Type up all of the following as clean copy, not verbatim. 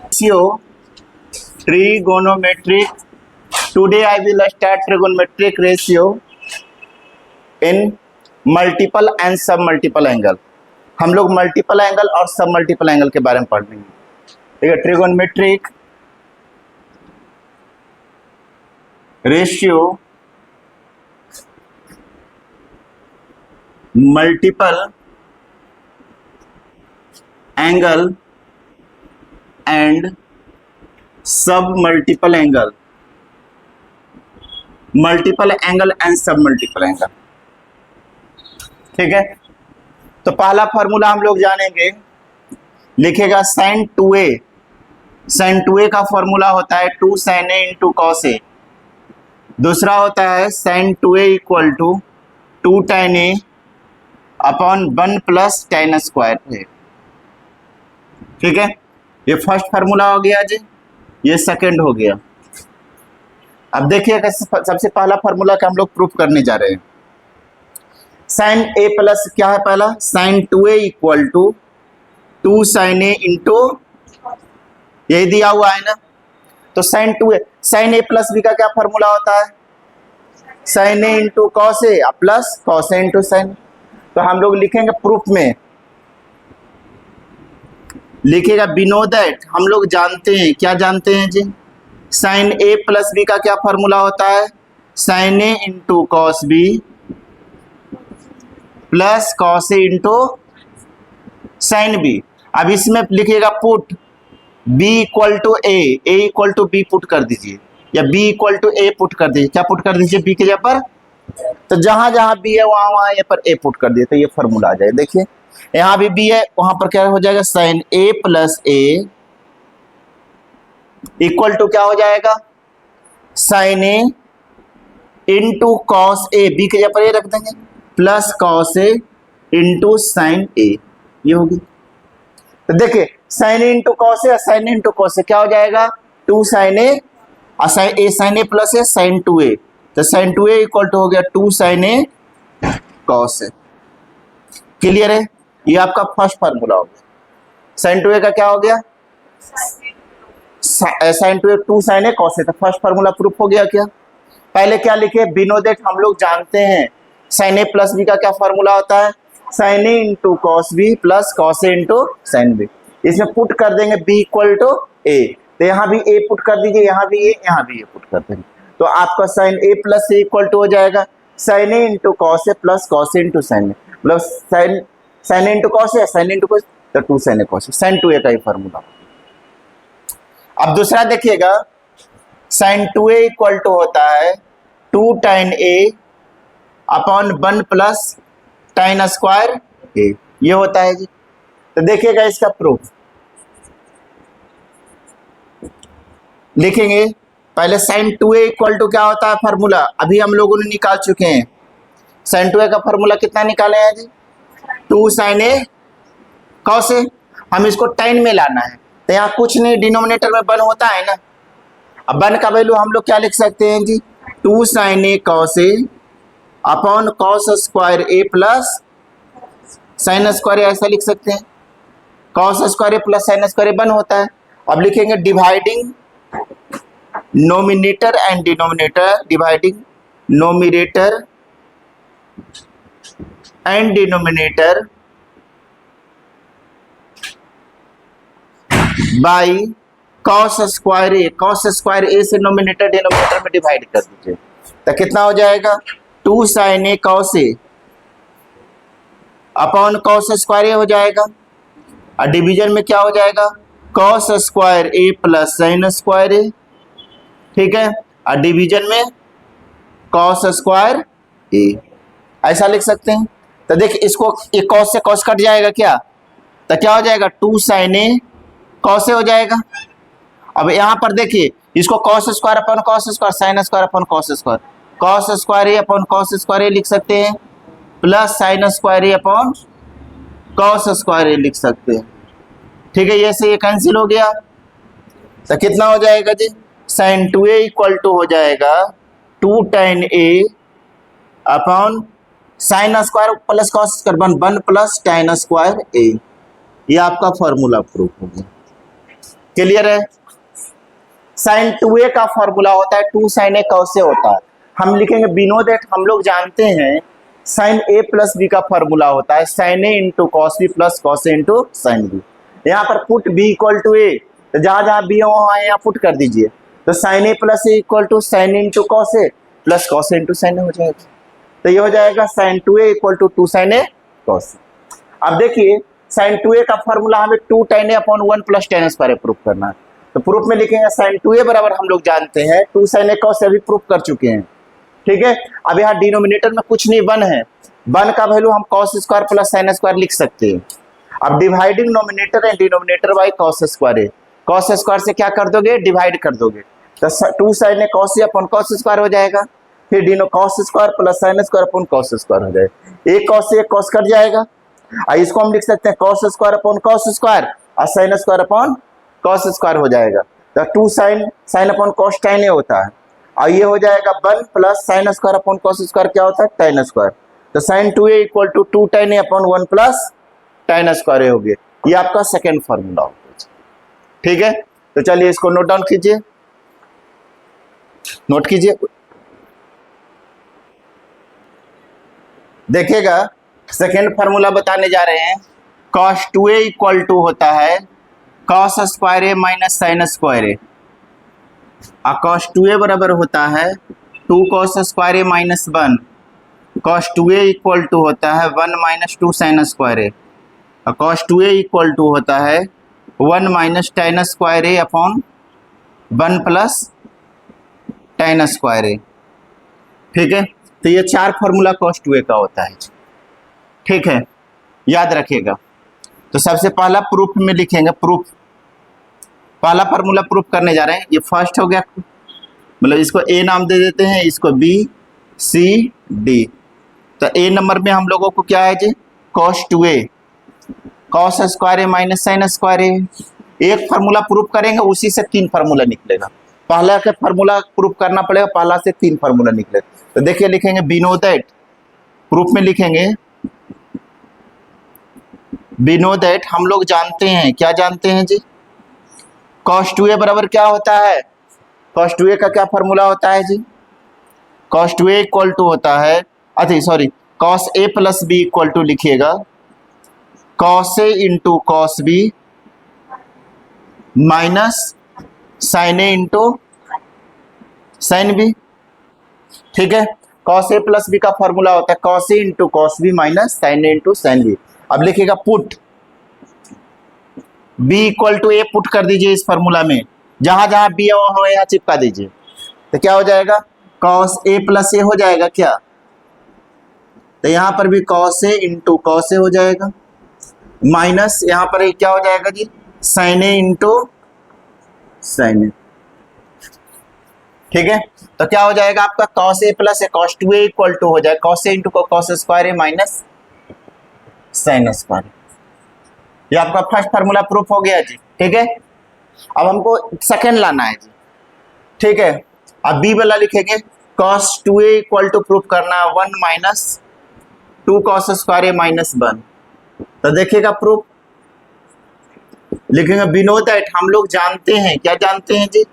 ratio trigonometric. Today I will start trigonometric ratio in multiple and सब multiple angle. हम लोग multiple angle और सब मल्टीपल एंगल के बारे में पढ़ लेंगे. ठीक है. Trigonometric ratio multiple angle and submultiple angle. Multiple angle and submultiple angle. ठीक है. तो पहला फॉर्मूला हम लोग जानेंगे. लिखेगा sin 2a. sin 2a का फॉर्मूला होता है 2 sin a into cos a. दूसरा होता है sin 2a equal to 2 tan a upon 1 plus tan square है. ठीक है. ये फर्स्ट फार्मूला हो गया जी. ये सेकंड हो गया. अब देखिए सबसे पहला फार्मूला का हम लोग प्रूफ करने जा रहे हैं. साइन ए प्लस क्या है पहला, sine 2a equal to 2 sin a into, यही दिया हुआ है ना. तो साइन 2a, साइन ए प्लस बी का क्या फार्मूला होता है, साइन ए इंटू कॉस ए प्लस कॉस ए इंटू साइन. तो हम लोग लिखेंगे प्रूफ में, लिखेगा बिनो दैट. हम लोग जानते हैं, क्या जानते हैं जी, साइन ए प्लस बी का क्या फार्मूला होता है, साइन ए into cos b plus cos ए इंटू साइन बी. अब इसमें लिखिएगा put b equal to a equal to b put कर दीजिए, या b equal to A put कर दीजिए. क्या पुट कर दीजिए, b के जगह पर. तो जहां जहां b है वहां वहां ये पर a पुट कर दिए, तो ये फॉर्मूला आ जाए. देखिए यहाँ भी b है, वहां पर क्या हो जाएगा, sine a plus A equal to क्या हो जाएगा, sine A into cos A, B के जगह पर ए रख देंगे, plus cos A into sine A. ये होगी. तो देखिए sine A into cos A, sine A into cos A क्या हो जाएगा, 2 sin a और sine A plus A sine 2a. तो साइन 2a इक्वल टू हो गया 2 sin a cos A. Clear है. ये आपका फर्स्ट फार्मूला हो गया. साइन 2a का क्या हो गया, sine 2a 2 sin a cos a. तो फर्स्ट फार्मूला प्रूफ हो गया. क्या पहले क्या लिखे, बिनो दैट हम लोग जानते हैं साइन ए प्लस बी का क्या फार्मूला होता है, साइन ए into cos b plus cos ए इंटू साइन बी. इसमें पुट कर देंगे b इक्वल टू ए. तो यहाँ भी a पुट कर दीजिए, यहाँ भी a, यहाँ भी a पुट कर देंगे. तो आपका sine a plus A equal to हो जाएगा sine A into cos A plus cos A into sine A. मतलब sine A into cos A, sine into cos, तो 2 sin a cos A, sine 2a का ही formula. अब दूसरा देखिएगा, sign 2a equal to होता है 2 tan a upon 1 plus tan square a. ये होता है जी. तो देखिएगा इसका प्रूफ लिखेंगे. पहले साइन 2a इक्वल टू क्या होता है फार्मूला, अभी हम लोगों ने निकाल चुके हैं. साइन 2a का फार्मूला कितना निकाले हैं जी, 2 sin a cos a. हम इसको tan में लाना है, तो यहाँ कुछ नहीं, डिनोमिनेटर में 1 होता है ना. अब 1 का वैल्यू हम लोग क्या लिख सकते हैं जी, 2 sin a cos a upon cos square a plus sine square, ऐसा लिख सकते हैं. Cos square a plus sine square 1 होता है. अब लिखेंगे dividing nominator and denominator, dividing nominator and denominator by cos square a. Cos square a से nominator denominator में डिवाइड कर दीजिए. तो कितना हो जाएगा, 2 sin a cos a upon cos square a हो जाएगा. और डिवीजन में क्या हो जाएगा, cos square a plus sine square a. ठीक है. और डिवीजन में कॉस स्क्वायर ए, ऐसा लिख सकते हैं. तो देखिए इसको, ये कॉस से कॉस कट जाएगा क्या, तो क्या हो जाएगा, 2 sin a cos a हो जाएगा. अब यहाँ पर देखिए इसको cos square upon cos square, sine square upon cos square, cos square A upon cos square a लिख सकते हैं, plus sine square A upon cos square a लिख सकते हैं. ठीक है. ये से ये कैंसिल हो गया. तो कितना हो जाएगा जी, साइन 2a इक्वल टू हो जाएगा 2 tan a upon sine square plus cos square 1 plus tan square a. ये आपका फॉर्मूला प्रूफ हो गया. क्लियर है। साइन 2a का फॉर्मूला होता है 2 साइन ए cos ए होता है। हम लिखेंगे बिनो दैट हम लोग जानते हैं साइन a प्लस बी का फॉर्मूला होता है साइन ए into cos b plus cos ए इंटू साइन बी। यहाँ पर put b equal to a, तो जहां जहां b है वहां यहाँ पुट कर दीजिए, तो sine A plus A equal to sine into cos A plus cos A into sine a हो जाएगा। तो ये हो जाएगा sine 2a equal to 2 sine a cos. अब देखिए साइन 2a का फॉर्मूला हमें 2 tan a upon 1 plus tan square proof करना है, तो प्रूफ में लिखेंगे साइन 2a बराबर हम लोग जानते हैं 2 साइन ए कॉस अभी प्रूफ कर चुके हैं। ठीक है, अब यहाँ डिनोमिनेटर में कुछ नहीं 1 है, 1 का वैल्यू हम cos square plus sine square लिख सकते हैं। अब dividing nominator and denominator by cos square है, कॉस स्क्वायर से क्या कर दोगे डिवाइड कर दोगे, तो 2 sine a cos upon cos square हो जाएगा, फिर Dino cos square plus sine square upon cos square हो जाएगा। एक कॉस से एक कॉस कट जाएगा, इसको हम लिख सकते हैं cos square upon cos square और sine square upon cos square हो जाएगा, तो 2 sine upon cos tan a होता है, और ये हो जाएगा 1 plus sine square upon cos square क्या होता है tan स्क्वायर, तो sine 2a equal to 2 tan a upon 1 plus tan square a हो गया। ये आपका सेकेंड फॉर्मूला होगा। ठीक है, तो चलिए इसको नोट डाउन कीजिए, नोट कीजिए। देखिएगा सेकेंड फॉर्मूला बताने जा रहे हैं, cos 2a इक्वल टू होता है cos square A minus sine square A, और cos 2a बराबर होता है 2 cos square A minus 1, cos 2a equal to होता है 1 माइनस 2 साइन स्क्वायर ए, और cos 2a इक्वल टू होता है 1 minus tan square A upon 1 plus tan square a. ठीक है, तो ये 4 फॉर्मूला cos 2a का होता है। ठीक है, याद रखिएगा। तो सबसे पहला प्रूफ में लिखेंगे, प्रूफ पहला फॉर्मूला प्रूफ करने जा रहे हैं, ये फर्स्ट हो गया, मतलब इसको ए नाम दे देते हैं, इसको बी सी डी। तो ए नंबर में हम लोगों को क्या है जी cos 2a cos स्क्वायर ए माइनस साइन स्क्वायर ए। एक फार्मूला प्रूफ करेंगे उसी से 3 फार्मूला निकलेगा, पहला के फार्मूला प्रूफ करना पड़ेगा, पहला से 3 फार्मूला निकलेगा। तो देखिए लिखेंगे बिनो दैट, प्रूफ में लिखेंगे बिनो दैट हम लोग जानते हैं, क्या जानते हैं जी cos 2a बराबर क्या होता है, cos 2a का क्या फार्मूला होता है जी, cos 2a इक्वल टू होता है cos a plus B equal to लिखिएगा cos a into cos b minus sine A into sine B. ठीक है, cos a प्लस बी का फॉर्मूला होता है cos a into cos b minus sine A into sine B. अब लिखिएगा put b equal to A, put कर दीजिए इस फॉर्मूला में, जहां जहां b है वहां यहाँ चिपका दीजिए, तो क्या हो जाएगा cos a प्लस ए हो जाएगा क्या, तो यहाँ पर भी cos a into cos a हो जाएगा, माइनस यहाँ पर क्या हो जाएगा जी sine A into sine A. ठीक है, तो क्या हो जाएगा आपका cos a plus A cos 2a equal to हो जाएगा cos a into cos square A minus sine square. ये आपका फर्स्ट फार्मूला प्रूफ हो गया जी। ठीक है, अब हमको सेकंड लाना है जी। ठीक है, अब बी वाला लिखेंगे cos 2a equal to proof करना है 1 माइनस 2 cos स्क्वायर ए माइनस 1। तो देखिएगा प्रूफ लिखेंगे बिनो दैट हम लोग जानते हैं, क्या जानते हैं जी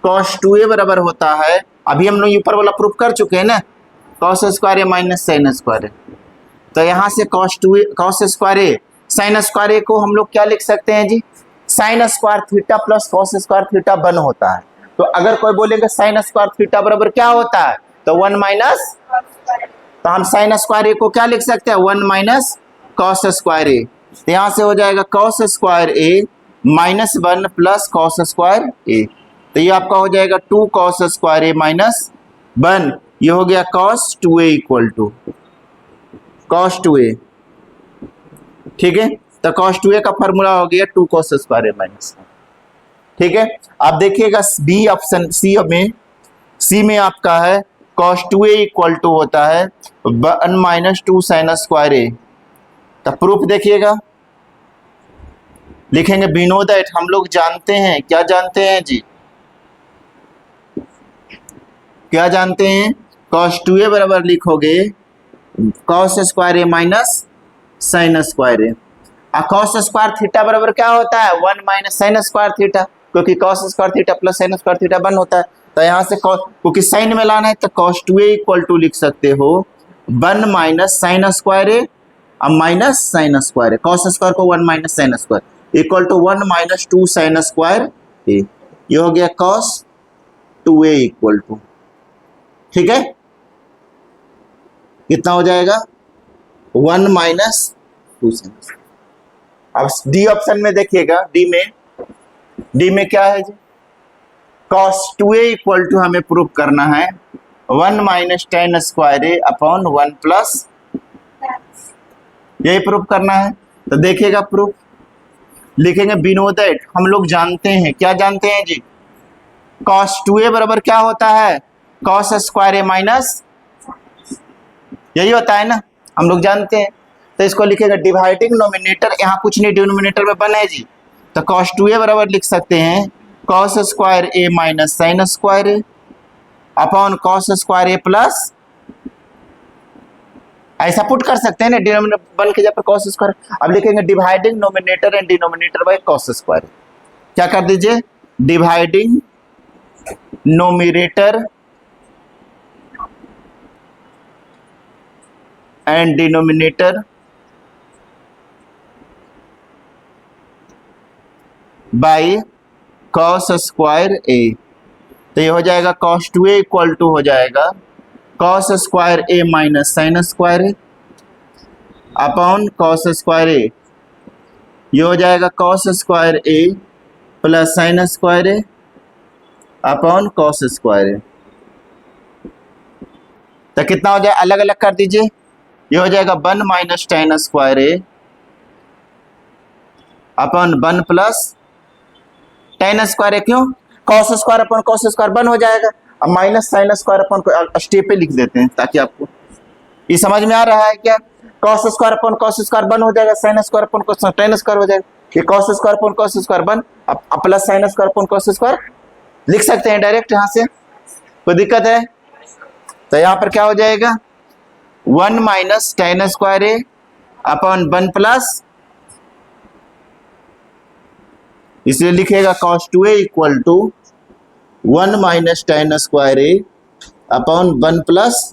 cos 2a बराबर होता है, अभी हम लोग ऊपर वाला प्रूफ कर चुके हैं ना cos square A minus sine square a, तो यहाँ से cos square a sine square a को हम लोग क्या लिख सकते हैं जी sine square theta plus cos square theta 1 होता है। तो अगर कोई बोलेंगे साइन स्क्वायर थीटा बराबर क्या होता है, तो 1 माइनस, तो हम साइन स्क्वायर ए को क्या लिख सकते हैं 1 माइनस cos स्क्वायर ए, तो यहाँ से हो जाएगा cos square A minus 1 plus cos square a, तो ये आपका हो जाएगा 2 cos स्क्वायर ए माइनस 1, ये हो गया cos 2a equal to cos 2a। ठीक है, तो cos 2a का फॉर्मूला हो गया 2 cos स्क्वायर ए माइनस। ठीक है, आप देखिएगा बी ऑप्शन सी में आपका है cos 2a इक्वल टू होता है 1 माइनस 2 साइन स्क्वायर ए। तो प्रूफ देखिएगा लिखेंगे बिनो दैट हम लोग जानते हैं, क्या जानते हैं जी क्या जानते हैं cos 2a बराबर लिखोगे cos square A minus sine square A, और cos स्क्वायर थीटा बराबर क्या होता है 1 माइनस साइन स्क्वायर थीटा, क्योंकि cos square theta plus sine square theta 1 होता है। तो यहाँ से क्योंकि साइन में लाना है तो cos 2a इक्वल टू लिख सकते हो 1 माइनस साइन स्क्वायर ए, अब माइनस साइन स्क्वायर है, cos स्क्वायर को 1 minus sine square equal to 1 minus 2 sine square a. ये हो गया cos 2a इक्वल टू, ठीक है, कितना हो जाएगा 1 माइनस 2 साइन। अब डी ऑप्शन में देखिएगा, डी में क्या है जी, cos 2a इक्वल टू हमें प्रूफ करना है 1 माइनस tan स्क्वायर ए अपॉन 1 प्लस, यही प्रूफ करना है। तो देखिएगा प्रूफ, लिखेंगे बिनो दैट, हम लोग जानते हैं, क्या जानते हैं जी, cos 2a बराबर क्या होता है, cos स्क्वायर ए माइनस, यही होता है ना, हम लोग जानते हैं। तो इसको लिखेगा डिवाइडिंग नोमिनेटर, यहाँ कुछ नहीं डिनोमिनेटर में बना है जी, तो cos 2a बराबर लिख सकते हैं cos square A minus sine square A upon cos square a plus, ऐसा पुट कर सकते हैं ना, डिनोमिनेटर बन के जब पर cos स्क्वायर। अब लिखेंगे dividing nominator and denominator by cos square, क्या कर दीजिए, dividing nominator and denominator by cos square a. तो ये हो जाएगा cos 2a इक्वल टू हो जाएगा cos square A minus sine square A upon cos square a, ये हो जाएगा cos square a plus sine square A upon cos square a. तो कितना हो जाए, अलग अलग कर दीजिए, ये हो जाएगा 1 माइनस tan स्क्वायर ए अपॉन 1 प्लस tan स्क्वायर है, क्यों, cos square upon cos square 1 हो जाएगा। अब माइनस साइन स्क्वायर अपॉन को स्टेप पे लिख देते हैं ताकि आपको ये समझ में आ रहा है क्या, cos square upon cos square 1 हो जाएगा, sin square upon tan square हो जाएगा, ये cos square upon cos square 1, अब plus sin square upon cos square लिख सकते हैं डायरेक्ट यहाँ से, कोई दिक्कत है। तो यहाँ पर क्या हो जाएगा 1 माइनस tan स्क्वायर ए अपॉन 1 प्लस, इसलिए लिखेगा cos 2a equal to 1 minus tan square A upon 1 plus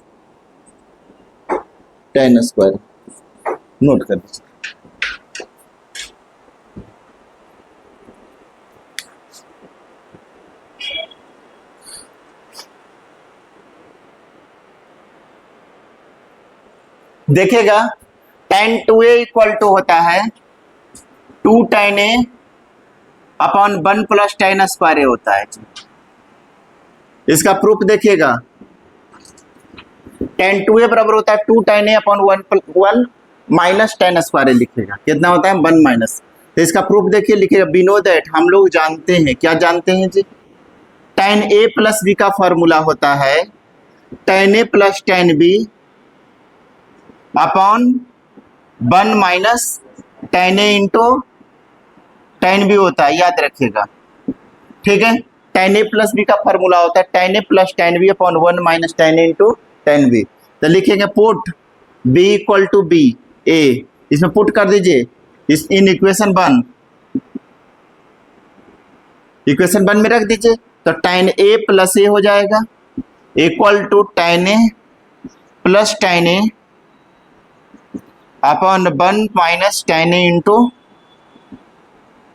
tan square, note कर दीजिए। देखिएगा tan 2a इक्वल टू होता है 2 tan a upon 1 plus tan square a होता है। इसका प्रूफ देखिएगा, tan 2a बराबर होता है 2 tan a upon 1 minus tan square a, लिखिएगा कितना होता है 1 माइनस। तो इसका प्रूफ देखिए, लिखिएगा बिनो दैट, हम लोग जानते हैं, क्या जानते हैं जी, tan a प्लस b का फॉर्मूला होता है tan a plus tan b upon 1 minus tan a into tan b होता है, याद रखिएगा, ठीक है। tan a प्लस b का फॉर्मूला होता है tan a plus tan b upon 1 minus tan a into tan b। तो लिखेंगे put b equal to b a, इसमें पुट कर दीजिए इस इन इक्वेशन 1 में रख दीजिए, तो tan a प्लस a हो जाएगा equal to tan a plus tan a upon 1 minus tan a into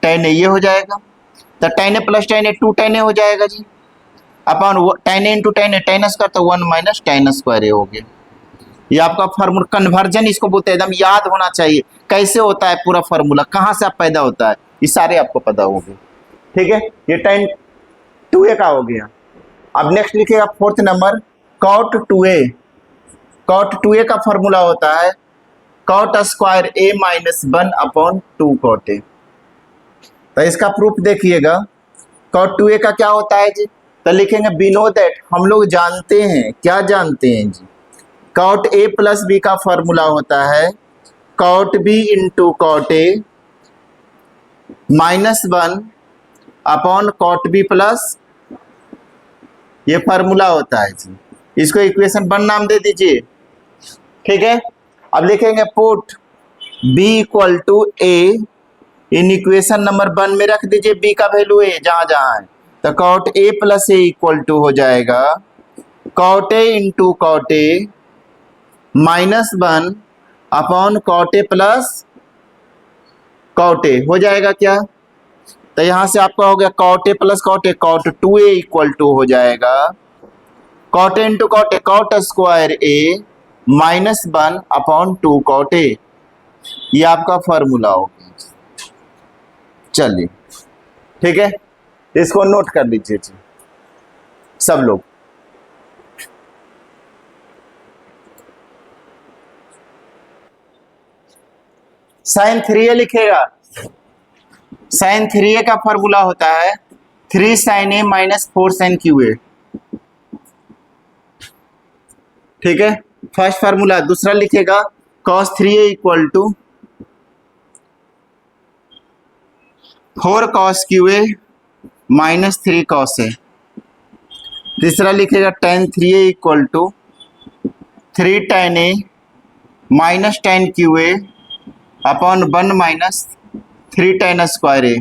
tan a, ये हो जाएगा। तो tan a plus tan a 2 tan a हो जाएगा जी, upon tan a into tan a, tan square तो 1 माइनस tan स्क्वायर a हो गया। ये आपका फार्मूला कन्वर्जन इसको बोलते हैं, एकदम याद होना चाहिए कैसे होता है पूरा फार्मूला, कहाँ से आप पैदा होता है, ये सारे आपको पता होंगे, ठीक है। ये tan 2a का हो गया। अब नेक्स्ट लिखिएगा 4th number cot 2a, cot 2a का फॉर्मूला होता है cot स्क्वायर a माइनस 1 अपॉन 2 cot a। तो इसका प्रूफ देखिएगा, cot 2a का क्या होता है जी, तो लिखेंगे बिनो दैट, हम लोग जानते हैं, क्या जानते हैं जी, cot a प्लस b का फॉर्मूला होता है cot b into cot a minus 1 upon cot b plus, ये फॉर्मूला होता है जी, इसको इक्वेशन 1 नाम दे दीजिए, ठीक है। अब लिखेंगे put b equal to a in equation number 1 में रख दीजिए b का वैल्यू a जहां जहां है, तो cot a plus A equal to हो जाएगा cot a into cot a -1 upon cot a plus cot a हो जाएगा क्या? तो यहां से आपका हो गया cot a plus cot a, cot 2a equal to हो जाएगा cot a into cot a cot square a -1 अपॉन 2 कॉट a। ये आपका फॉर्मूला हो गया। चलिए ठीक है, इसको नोट कर लीजिए जी सब लोग। साइन 3a लिखेगा। साइन 3a का फॉर्मूला होता है 3 sine a minus 4 sine cube A. ठीक है, फर्स्ट फार्मूला। दूसरा लिखेगा cos 3a equal to 4 cos QA minus 3 cos A। तीसरा लिखेगा tan 3a equal to 3 tan A minus tan QA upon 1 minus 3 tan square A।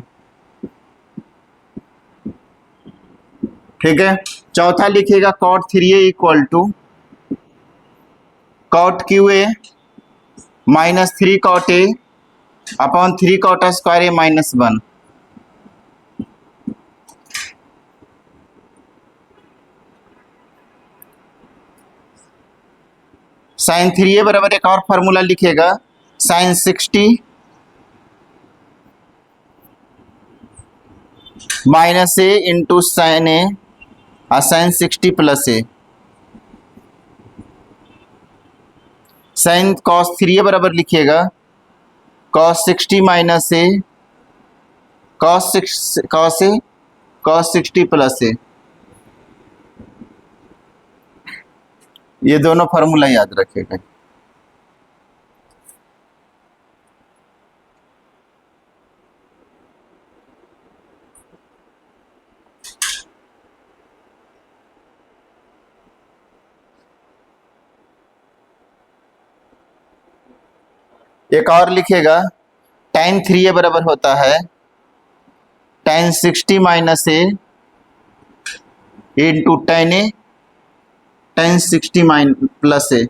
ठीक है, चौथा लिखेगा cot 3a equal to cot QA minus 3 cot A upon 3 cot square A minus 1। Sine 3a बराबर एक और formula लिखेगा sign 60 minus a into sine ए और sign 60 plus A. Sine cos 3a बराबर लिखिएगा cos 60 minus A cos 60 plus a. ये दोनों formula याद रखिएगा। एक और लिखिएगा tan 3a बराबर होता है tan 60 minus a into tan a tan 60 plus a.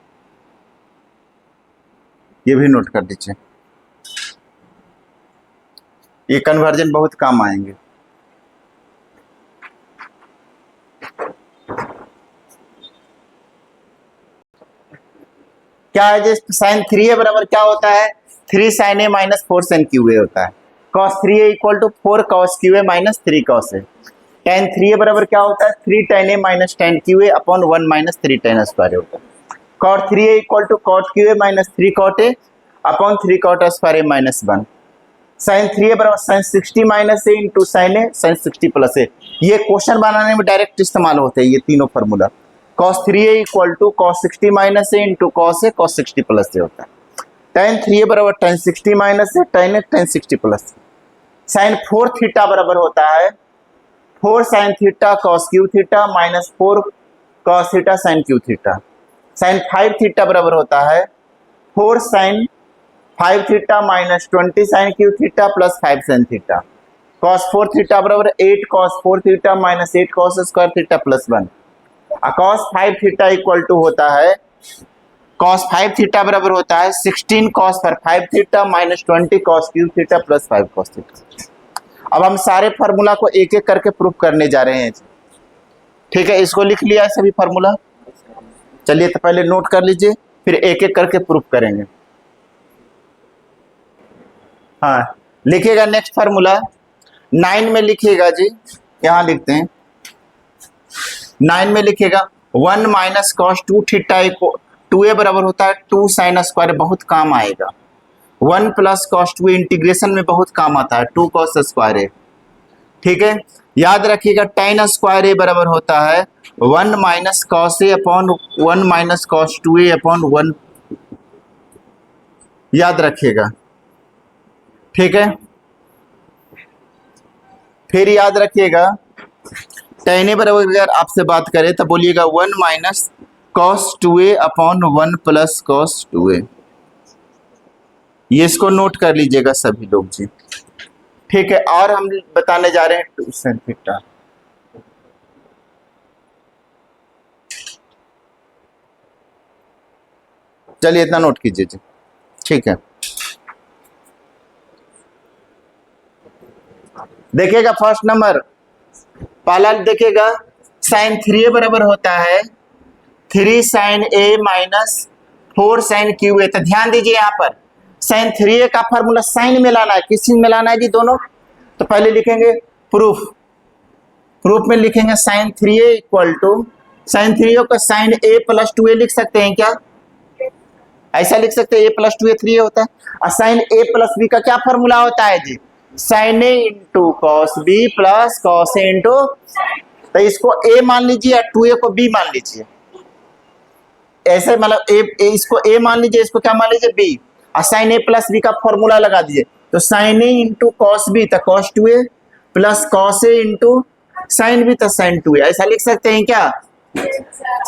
ये भी नोट कर दीजिए, ये कन्वर्जन बहुत काम आएंगे। क्या है जी, साइन 3a बराबर क्या होता है 3 sine A minus 4 sine cube A होता है। cos 3a equal to 4 cos cube A minus 3 cos A. tan 3a बराबर क्या होता है 3 tan a minus tan cube A upon 1 minus 3 tan square होता है। cot 3a equal to cot cube A minus 3 cot a upon 3 cot square A minus 1। Sine 3a बराबर sine 60 minus a into sine A sign 60 plus a. ये question बनाने में direct इस्तेमाल होते हैं ये तीनों formula. cos 3a equal to cos 60 minus a into cos a cos 60 plus a होता है। tan 3a बराबर tan 60 minus a tan a tan 60 plus. Sine 4 theta बराबर होता है 4 sine theta cos cube theta minus 4 cos theta sine cube theta. Sine 5 theta बराबर होता है 4 sine 5 theta minus 20 sine cube theta plus 5 sign theta. cos 4 theta बराबर 8 cos 4 theta minus 8 cos square theta plus 1। cos 5 theta equal to होता है cos 5 theta बराबर होता है 16 cos पर 5 theta minus 20 cos cube theta plus 5 cos theta. अब हम सारे फार्मूला को एक एक करके प्रूफ करने जा रहे हैं। ठीक है, इसको लिख लिया है सभी फार्मूला। चलिए तो पहले नोट कर लीजिए, फिर एक एक करके प्रूफ करेंगे। हाँ, लिखिएगा नेक्स्ट फार्मूला 9 में लिखिएगा जी, यहां लिखते हैं 9 में लिखिएगा 1 माइनस कॉस 2 थीटा 2a बराबर होता है 2 साइन स्क्वायर, बहुत काम आएगा। 1 प्लस कॉस 2 इंटीग्रेशन में बहुत काम आता है 2 कॉस स्क्वायर ए। ठीक है, याद रखिएगा tan स्क्वायर ए बराबर होता है 1 minus cos a upon 1 minus cos 2a upon 1। याद रखिएगा, ठीक है। फिर याद रखिएगा tan ए बराबर अगर आपसे बात करें तो बोलिएगा 1 minus cos 2a upon 1 plus cos 2a। ये इसको नोट कर लीजिएगा सभी लोग जी। ठीक है, और हम बताने जा रहे हैं 2 sin थीटा। चलिए इतना नोट कीजिए जी, ठीक है। देखिएगा फर्स्ट नंबर, पहला देखिएगा साइन 3a बराबर होता है 3 sin a minus 4 sin Q A. तो ध्यान दीजिए यहाँ पर साइन 3a का फॉर्मूला साइन में लाना है, किस चीज में लाना है जी, दोनों। तो पहले लिखेंगे प्रूफ, प्रूफ में लिखेंगे sign 3a equal to sign 3a को साइन a प्लस 2a लिख सकते हैं क्या, ऐसा लिख सकते हैं, a प्लस 2a 3a होता है। और साइन a प्लस b का क्या फॉर्मूला होता है जी, sine a into cos b plus cos a into, तो इसको a मान लीजिए और 2a को b मान लीजिए, ऐसे मतलब इसको a मान लीजिए, इसको क्या मान लीजिए b, और साइन a प्लस b का फॉर्मूला लगा दीजिए। तो sine a into cos b तो cos 2a plus cos a into sine b तो साइन 2a, ऐसा लिख सकते हैं क्या।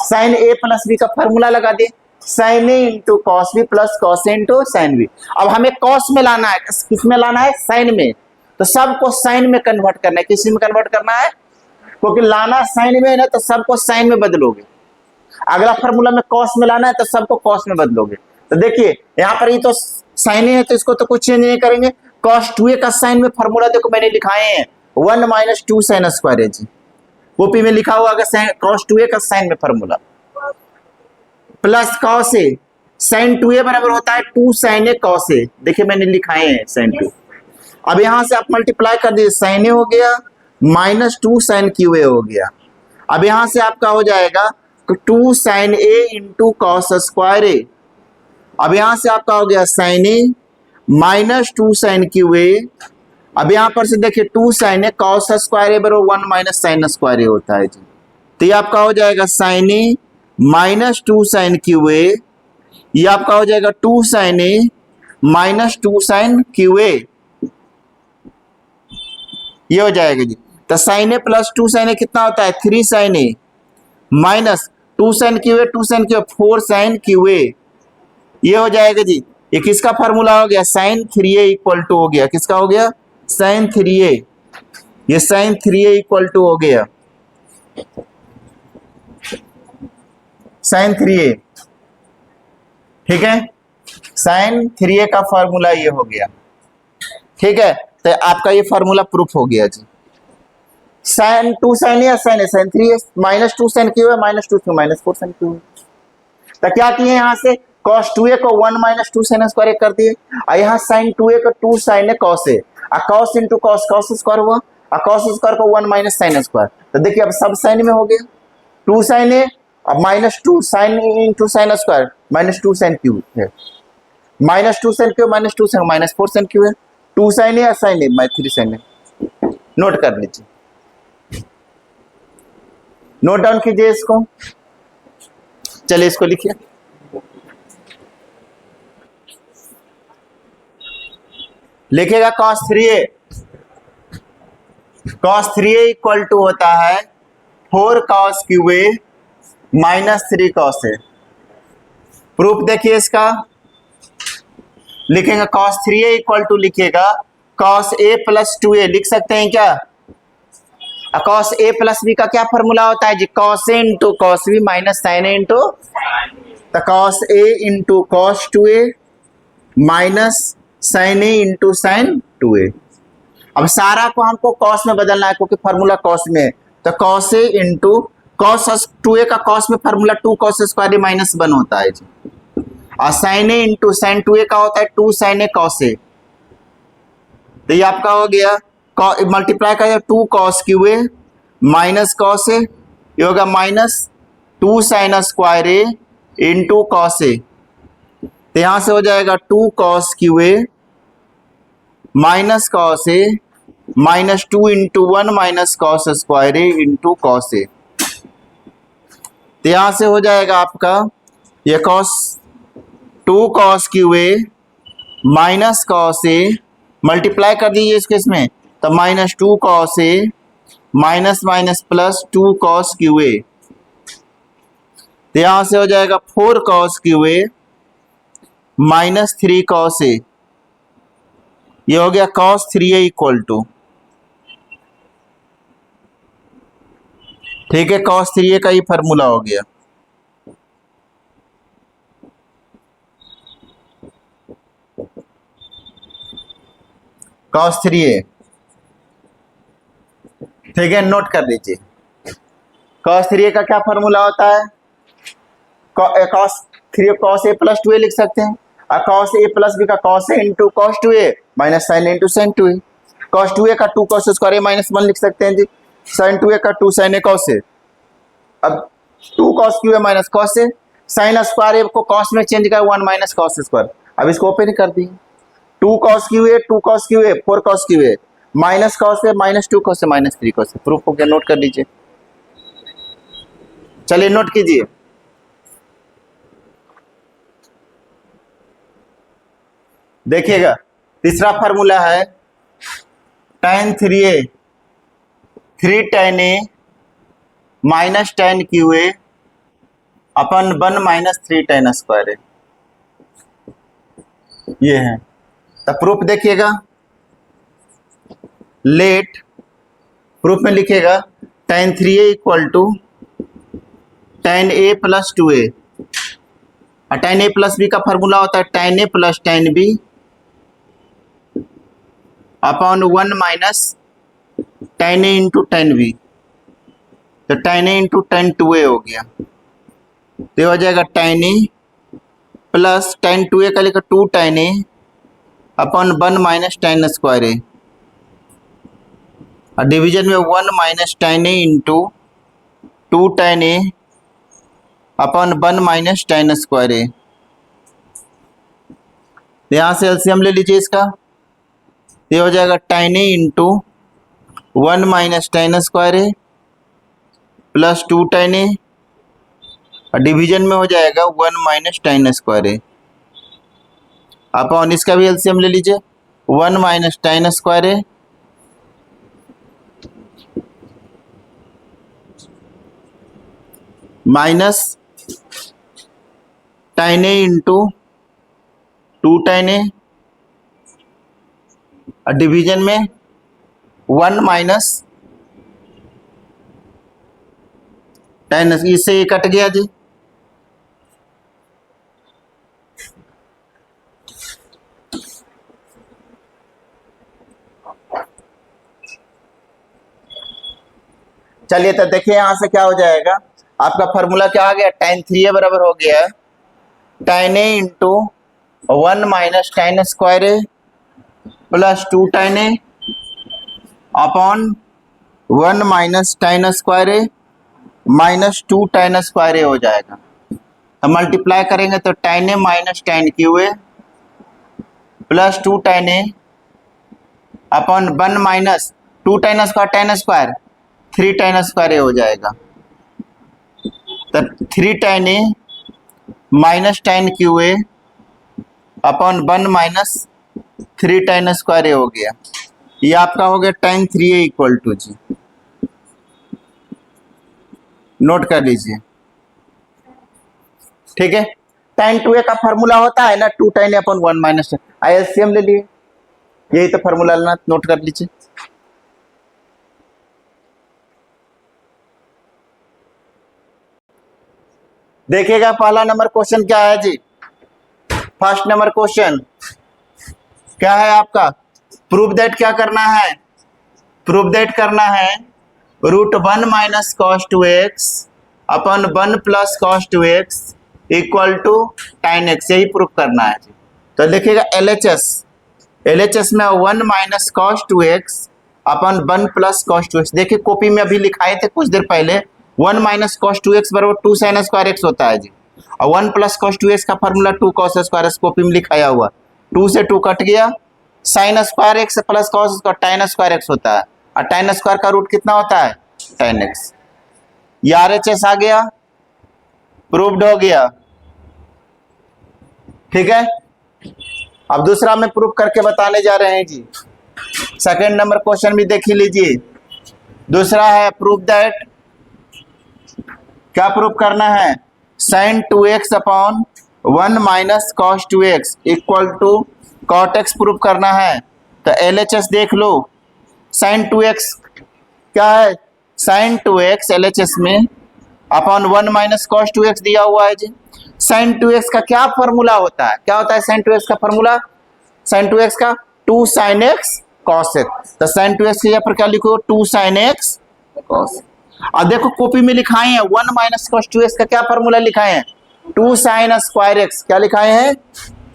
साइन a प्लस b का फॉर्मूला लगा दिए, sine a into cos b plus cos a into sine b। अब हमें कॉस में लाना है, किस में लाना है, साइन में, तो सबको साइन में कन्वर्ट करना है, किस में कन्वर्ट करना है, क्योंकि लाना साइन में है ना, तो सबको साइन में बदलोगे। अगला फॉर्मूला में कॉस में लाना है तो सबको कॉस में बदलोगे। तो देखिए यहाँ पर ये तो साइन है, तो इसको तो कुछ चेंज नहीं करेंगे। कॉस 2a का साइन में फॉर्मूला देखो मैंने लिखाए हैं 1 माइनस 2 साइन स्क्वायर है जी, कॉपी में लिखा हुआ अगर कॉस 2a का साइन में formula plus cos a, sine 2a बराबर होता है 2 साइन a कॉस a, देखिए मैंने लिखाए हैं साइन 2। अब यहां से आप मल्टीप्लाई कर दीजिए, साइन a हो गया माइनस 2 साइन क्यू ए हो गया। अब यहां से आपका हो जाएगा 2 sine a into cos square a। अब यहां से आपका हो गया sine a minus 2 sine cube A. अब यहां पर से देखिए 2 sine a cos square a बराबर 1 माइनस साइन स्क्वायर a होता है जी। तो ये आपका हो जाएगा sine a minus 2 sine cube A, ये आपका हो जाएगा 2 sine a minus 2 sine cube A, ये हो जाएगा जी। तो sine a plus 2 sine a कितना होता है, 3 sine a minus 2 sine cube A, 2 sine cube A 4 sine cube A, ये हो जाएगा जी। ये किसका फॉर्मूला हो गया, साइन 3a इक्वल टू हो गया, किसका हो गया, साइन 3a, ये साइन 3a इक्वल टू हो गया साइन 3a, ठीक है, साइन 3a का फॉर्मूला ये हो गया, ठीक है। तो आपका ये फॉर्मूला प्रूफ हो गया जी। साइन 2 साइन या sine sine 3a minus 2 sine cube है minus 2 cube minus 4 sine cube. तो क्या किए यहाँ से cos 2a को 1 माइनस 2 साइन स्क्वायर कर दिए, और यहाँ साइन 2a को 2 साइन है cos a, और cos into cos cos square हुआ, और cos स्क्वायर को 1 माइनस साइन स्क्वायर। तो देखिए अब सब साइन में हो गया, 2 साइन a अब minus 2 sine into sine square minus 2 sine cube है, minus 2 sine cube minus 2 sine minus 4 sine cube है, 2 sine a sine a 3 sine a। Note कर लीजिए, नोट डाउन कीजिए इसको, चलिए इसको लिखिए। लिखेगा cos 3a, cos 3a equal to होता है 4 cos cube A minus 3 cos a। Proof देखिए इसका, लिखेंगे cos 3a इक्वल टू लिखिएगा cos a प्लस 2a, लिख सकते हैं क्या। cos a प्लस b का क्या फॉर्मूला होता है जी, cos a into cos b minus sign a into, तो cos a into cos 2a minus sign a into sine 2a। अब सारा को हमको cos में बदलना है क्योंकि फॉर्मूला cos में है, तो cos a into cos 2a का cos में फॉर्मूला 2 cos स्क्वायर माइनस 1 होता है जी, और sine a into sine 2a का होता है 2 साइन a cos a। तो ये आपका हो गया मल्टीप्लाई कर 2 cos cube A minus cos a, ये होगा minus 2 sine square a into cos a। तो यहां से हो जाएगा 2 cos cube A minus cos a minus 2 into 1 minus cos square a into cos a। तो यहां से हो जाएगा आपका ये two cos cube A minus cos a, multiply कर दीजिए इसके इसमें, तो minus 2 cos a minus minus plus 2 cos cube ए। तो यहां से हो जाएगा 4 cos cube A minus 3 cos a, ये हो गया cos 3a इक्वल टू, ठीक है, cos 3a का ही फॉर्मूला हो गया। cos 3a, ठीक है, नोट कर लीजिए। cos 3a का क्या फॉर्मूला होता है? cos 3 cos a plus 2a लिख सकते हैं, और cos a प्लस b का cos a into cos 2a minus sin a into sin 2a। cos 2a का 2 cos स्क्वायर a माइनस 1 लिख सकते हैं जी। sin 2a का 2 sin a cos a, अब 2 cos q a minus cos a, sin square a को cos में change कर 1 minus cos square, अब इसको ओपन कर दी, 2 cos q a 2 cos q a 4 cos q a minus cos a minus 2 cos a minus 3 cos a। Proof हो गया, note कर लीजिए। चलिए नोट कीजिए। देखिएगा, तीसरा फार्मूला है tan 3a 3 tan a minus tan q a upon 1 minus 3 tan square a, ये है। तो प्रूफ देखिएगा, लेट प्रूफ में लिखेगा tan 3a equal to tan a plus 2a, और tan a प्लस b का फॉर्मूला होता है tan a plus tan b upon 1 minus tan a into tan b, तो tan a into tan 2a हो गया, तो हो जाएगा tan a plus tan 2a का लिखा 2 tan a upon 1 minus tan square a, और डिवीजन में 1 minus tan a into 2 tan a upon 1 minus tan square a। यहां से एलसीएम ले लीजिए इसका, ये हो जाएगा tan a into 1 minus tan square a plus 2 tan a, और डिवीजन में हो जाएगा 1 minus tan square a upon इसका भी एलसीएम ले लीजिए, 1 minus tan square a minus tan a into 2 tan a, और डिवीजन में 1 माइनस tan, इससे ये कट गया जी। चलिए तो देखिए यहां से क्या हो जाएगा, आपका फॉर्मूला क्या आ गया, tan 3a बराबर हो गया tan a into 1 minus tan square a plus 2 tan a upon 1 minus tan square a minus 2 tan square a हो जाएगा। तो मल्टीप्लाई करेंगे तो tan a minus tan q a plus 2 tan a upon 1 minus 2 tan square 3 tan square a हो जाएगा। तो 3 tan a minus tan q a upon 1 minus 3 tan square a हो गया। ये आपका हो गया tan 3a इक्वल टू जी, नोट कर लीजिए, ठीक है। tan 2a का फॉर्मूला होता है ना 2 tan a upon 1 minus, LCM ले लिए, यही तो फॉर्मूला लेना, नोट कर लीजिए। देखिएगा पहला नंबर क्वेश्चन क्या है जी, फर्स्ट नंबर क्वेश्चन क्या है आपका, प्रूव दैट क्या करना है, प्रूव दैट करना है √1 minus cos 2x upon 1 plus cos 2x equal to tan x, यही प्रूफ करना है जी। तो देखिएगा LHS में 1 minus cos 2x upon 1 plus cos 2x, देखिए कॉपी में अभी लिखाए थे कुछ देर पहले 1 माइनस cos 2x बराबर 2 sin स्क्वायर x होता है जी, और 1 प्लस cos 2x का formula 2 cos square x copy में लिखाया हुआ, 2 से 2 कट गया, sin square x plus cos square tan square x होता है, और tan स्क्वायर का रूट कितना होता है tan x। ये RHS आ गया, प्रूव्ड हो गया, ठीक है। अब दूसरा में प्रूफ करके बताने जा रहे हैं जी, सेकंड नंबर क्वेश्चन भी देख ही लीजिए। दूसरा है प्रूफ दैट, क्या प्रूफ करना है, sin 2x upon 1 minus cos 2x equal to cot x proof करना है। तो LHS देख लो, साइन 2x क्या है, साइन 2x LHS में अपॉन 1 माइनस कॉस 2x दिया हुआ है जी। साइन 2x का क्या फॉर्मूला होता है, क्या होता है साइन 2x का फॉर्मूला, साइन 2x का 2 साइन x कॉस x। तो साइन 2x के यहाँ पर क्या लिखो, 2 साइन x कॉस। और देखो कॉपी में लिखाए हैं 1 माइनस कॉस 2x का क्या फॉर्मूला लिखाए हैं, 2 साइन स्क्वायर x। क्या लिखाए हैं,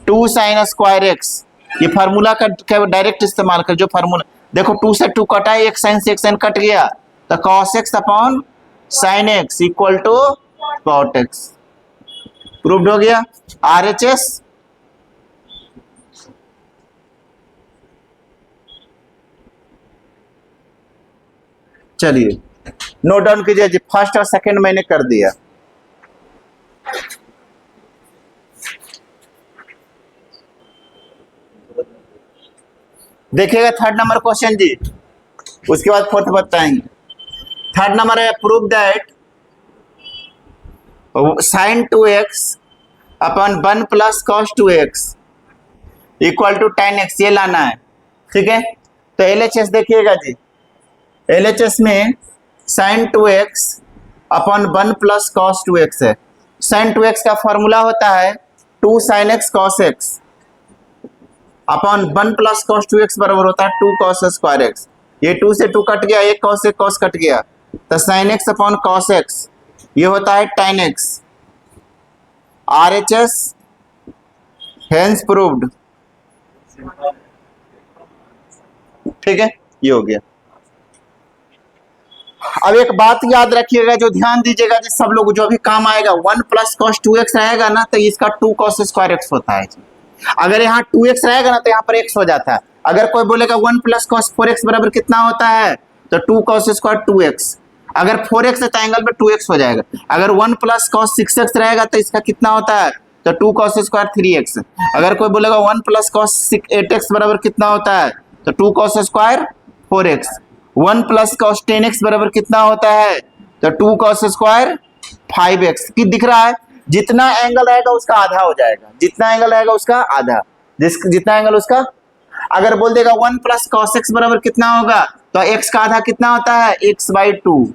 2 साइन स्क्वायर x। ये फार्मूला का डायरेक्ट इस्तेमाल कर, जो फार्मूला देखो 2 से 2 कटा है, 1 साइन से 1 साइन कट गया, तो cos x upon sine x equal to cot x। Proved हो गया। RHS चलिए नोट डाउन कीजिए जी, फर्स्ट और सेकंड मैंने कर दिया। देखिएगा थर्ड नंबर क्वेश्चन जी, उसके बाद फोर्थ बताएंगे। थर्ड नंबर है, prove that sine 2x upon 1 plus cos 2x equal to tan x, ये लाना है। ठीक है, तो LHS देखिएगा जी, LHS में sine 2x upon 1 plus cos 2x है। साइन 2x का फॉर्मूला होता है 2 sine x cos x upon 1 plus cos 2x बराबर होता है 2 कॉस स्क्वायर x। ये 2 से 2 कट गया, एक कॉस एक कॉस कट गया, तो sine x upon cos x ये होता है tan x। RHS hence proved. ठीक है, ये हो गया। अब एक बात याद रखिएगा, जो ध्यान दीजिएगा जी सब लोग, जो भी काम आएगा 1 प्लस कॉस 2x रहेगा ना, तो इसका 2 कॉस स्क्वायर x होता है। अगर यहाँ 2x रहेगा ना, तो यहाँ पर x हो जाता है। अगर कोई बोलेगा 1 प्लस कॉस 4x बराबर कितना होता है, तो 2 कॉस स्क्वायर 2x। अगर 4x है तो एंगल में 2x हो जाएगा। अगर 1 प्लस कॉस 6x रहेगा तो इसका कितना होता है, तो 2 कॉस स्क्वायर 3x। अगर कोई बोलेगा 1 प्लस कॉस 8x बराबर कितना होता है, तो 2 cos square 4x। 1 plus cos 10x बराबर कितना होता है, तो 2 कॉस स्क्वायर 5x। की दिख रहा है, जितना एंगल रहेगा उसका आधा हो जाएगा, जितना एंगल रहेगा उसका आधा, जितना एंगल उसका। अगर बोल देगा 1 प्लस कॉस x बराबर कितना होगा, तो x का आधा कितना होता है, x/2।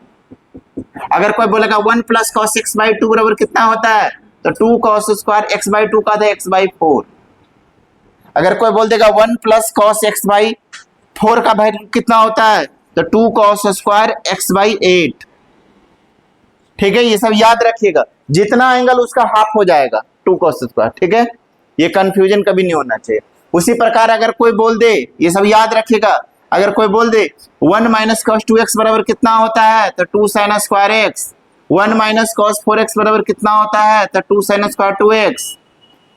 अगर कोई बोलेगा 1 प्लस कॉस x/2 बराबर कितना होता है, तो 2 कॉस स्क्वायर x/2 का आधा x/4। अगर कोई बोल देगा 1 प्लस कॉस x/4 का वैल्यू कितना होता है, तो 2 कॉस स्क्वायर x/8। ठीक है, ये सब याद रखिएगा, जितना एंगल उसका हाफ हो जाएगा 2 कॉस स्क्वायर। ठीक है, ये कंफ्यूजन कभी नहीं होना चाहिए। उसी प्रकार अगर कोई बोल दे, ये सब याद रखिएगा, अगर कोई बोल दे 1 माइनस कॉस 2x बराबर कितना होता है, तो 2 sine square x। 1 minus cos 4x बराबर कितना होता है, तो 2 sine square 2x।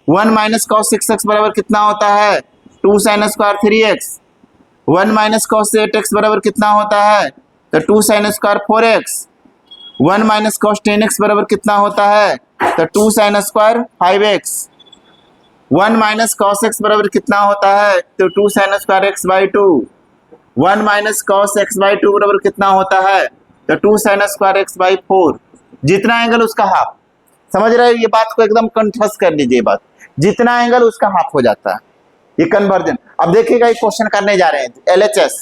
1 minus cos 6x बराबर कितना होता है, 2 sine square 3x। 1 minus cos 8x बराबर कितना होता है, तो 2 sine square 4x। 1 minus cos 10x बराबर कितना होता है, तो 2 sine square 5x। 1 minus cos x बराबर कितना होता है, तो 2 sine square x/2। 1 minus cos x/2 बराबर कितना होता है, तो 2 साइन स्क्वायर x/4। जितना एंगल उसका हाफ, समझ रहे हो, ये बात को एकदम कंठस्थ कर लीजिए, बात जितना एंगल उसका हाफ हो जाता है, ये कन्वर्जन। अब देखिएगा, ये क्वेश्चन करने जा रहे हैं LHS।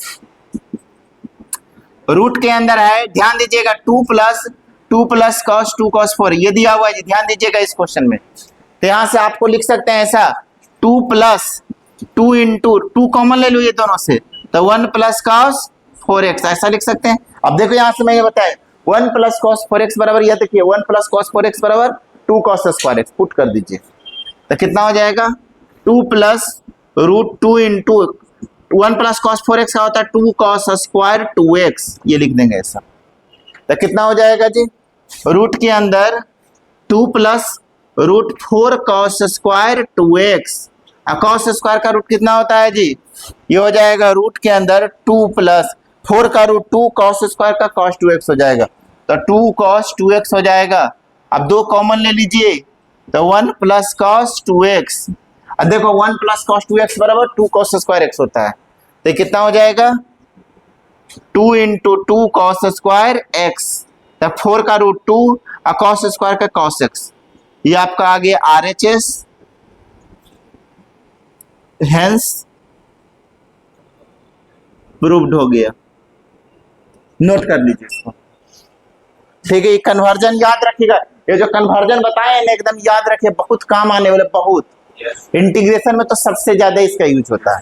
रूट के अंदर है, ध्यान दीजिएगा 2 प्लस कॉस 2 कॉस 4 ये दिया हुआ है जी, ध्यान दीजिएगा इस क्वेश्चन में। तो यहां से आपको लिख सकते हैं ऐसा, 2 प्लस 2 इंटू 2 कॉमन ले लो ये दोनों से, तो 1 प्लस कॉस 4x ऐसा लिख सकते हैं। अब देखो यहां से मैं ये बताया 1 प्लस कॉस 4x बराबर, यह देखिए 1 प्लस कॉस 4x बराबर 2 कॉस स्क्वायर x। पुट कर दीजिए तो कितना हो जाएगा, 2 plus root 2 into 1 plus cos 4x का होता है 2 कॉस स्क्वायर 2x, ये लिख देंगे ऐसा। तो कितना हो जाएगा जी, रूट के अंदर 2 plus root 4 cos square 2x। Cos square का रूट कितना होता है जी, ये हो जाएगा रूट के अंदर 2 प्लस 4 का रूट 2 कॉस स्क्वायर का कॉस 2x हो जाएगा, तो 2 कॉस 2x हो जाएगा। अब 2 कॉमन ले लीजिए, तो 1 प्लस कॉस 2x। अब देखो 1 प्लस कॉस 2x बराबर 2 कॉस स्क्वायर x होता है, तो कितना हो जाएगा 2 इंटू 2 कॉस स्क्वायर x, तो 4 का रूट 2 और कॉस स्क्वायर का कॉस x। ये आपका आ गया RHS। हेंस प्रूव्ड हो गया। नोट कर लीजिए इसको, ठीक है। ये कन्वर्जन याद रखिएगा, ये जो कन्वर्जन बताए ना एकदम याद रखिए, बहुत काम आने वाले, बहुत। इंटीग्रेशन में तो सबसे ज्यादा इसका यूज होता है।